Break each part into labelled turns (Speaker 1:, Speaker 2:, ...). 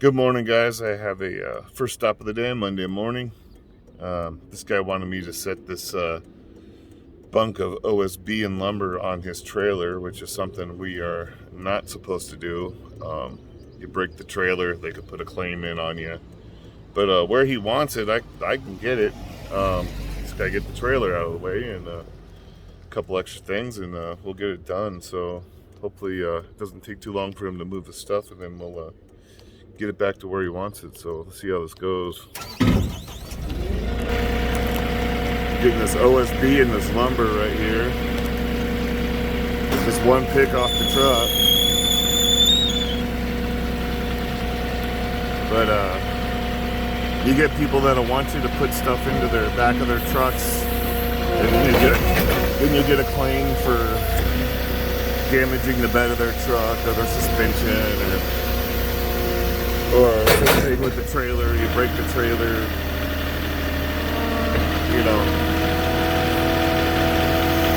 Speaker 1: Good morning, guys. I have a first stop of the day, Monday morning. This guy wanted me to set this bunk of OSB and lumber on his trailer, which is something we are not supposed to do. You break the trailer, they could put a claim in on you. But where he wants it, I can get it. Just gotta get the trailer out of the way and a couple extra things, and we'll get it done. So hopefully it doesn't take too long for him to move the stuff, and then we'll get it back to where he wants it. So let's see how this goes. Getting this OSB and this lumber right here. Just one pick off the truck. But you get people that'll want you to put stuff into their back of their trucks, and then you get a claim for damaging the bed of their truck or their suspension, or same thing with the trailer. You break the trailer, you know.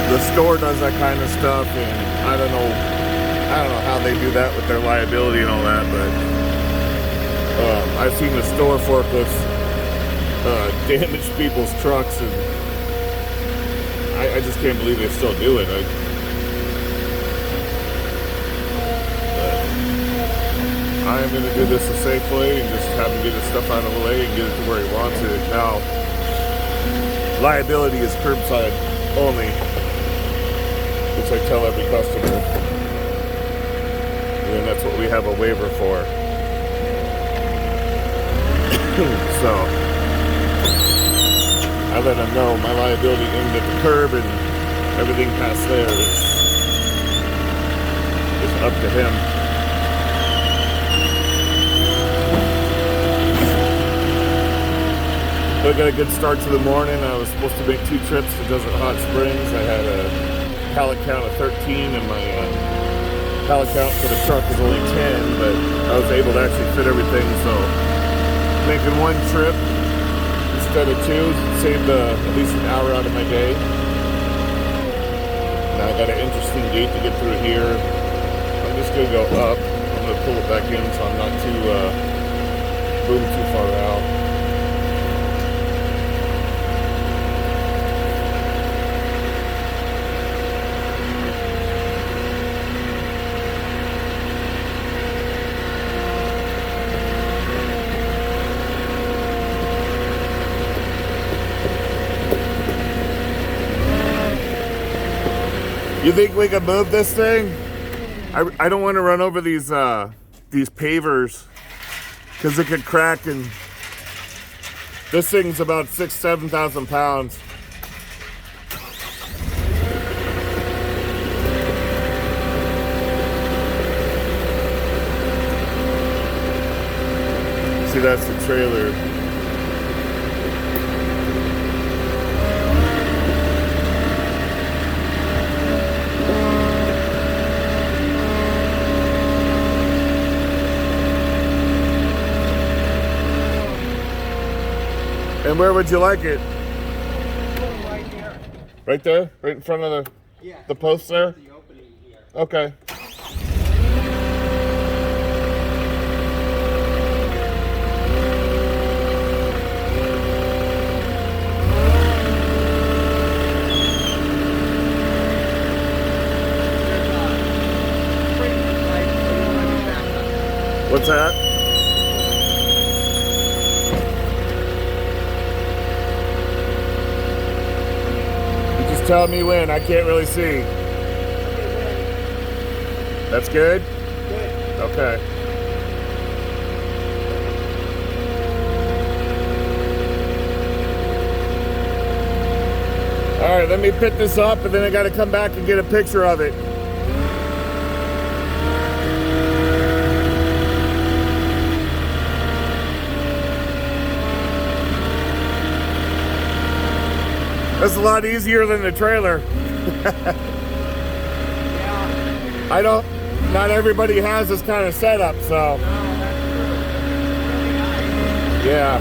Speaker 1: The store does that kind of stuff, and I don't know how they do that with their liability and all that, but I've seen the store forklifts damage people's trucks, and I just can't believe they still do it. I am going to do this the safe way and just have him get his stuff out of the way and get it to where he wants it. Now, liability is curbside only, which I tell every customer, and that's what we have a waiver for. So I let him know my liability aimed at the curb, and everything past there is up to him. I got a good start to the morning. I was supposed to make 2 trips to Desert Hot Springs. I had a pallet count of 13, and my pallet count for the truck was only 10, but I was able to actually fit everything, so making 1 trip instead of 2 saved at least an hour out of my day. Now I got an interesting gate to get through here. I'm just going to go up. I'm going to pull it back in so I'm not moving too far out. You think we can move this thing? I don't want to run over these pavers because it could crack, and this thing's about 7,000 pounds. See, that's the trailer. And where would you like it?
Speaker 2: Right here.
Speaker 1: Right there? Right in front of the post there?
Speaker 2: The opening here.
Speaker 1: Okay. What's that? Tell me when. I can't really see. That's good?
Speaker 2: Good.
Speaker 1: Okay. All right, let me pick this up, and then I got to come back and get a picture of it. That's a lot easier than the trailer.
Speaker 2: Yeah.
Speaker 1: Not everybody has this kind of setup, so.
Speaker 2: No, that's really nice.
Speaker 1: Yeah.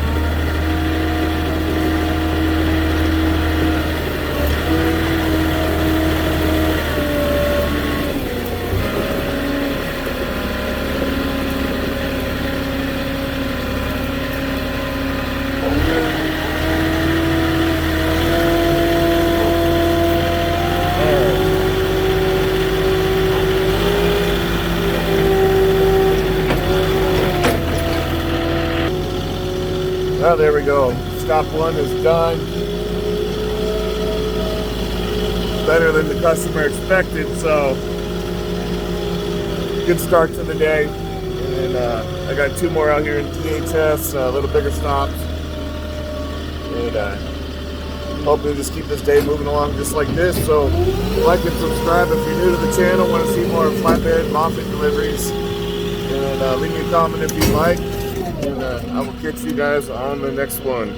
Speaker 1: Oh, there we go. Stop one is done. Better than the customer expected, so good start to the day. And I got 2 more out here in THS, a little bigger stops. And hopefully just keep this day moving along just like this. So like and subscribe if you're new to the channel, want to see more Flatbed Moffett deliveries. And leave me a comment if you like. And I will catch you guys on the next one.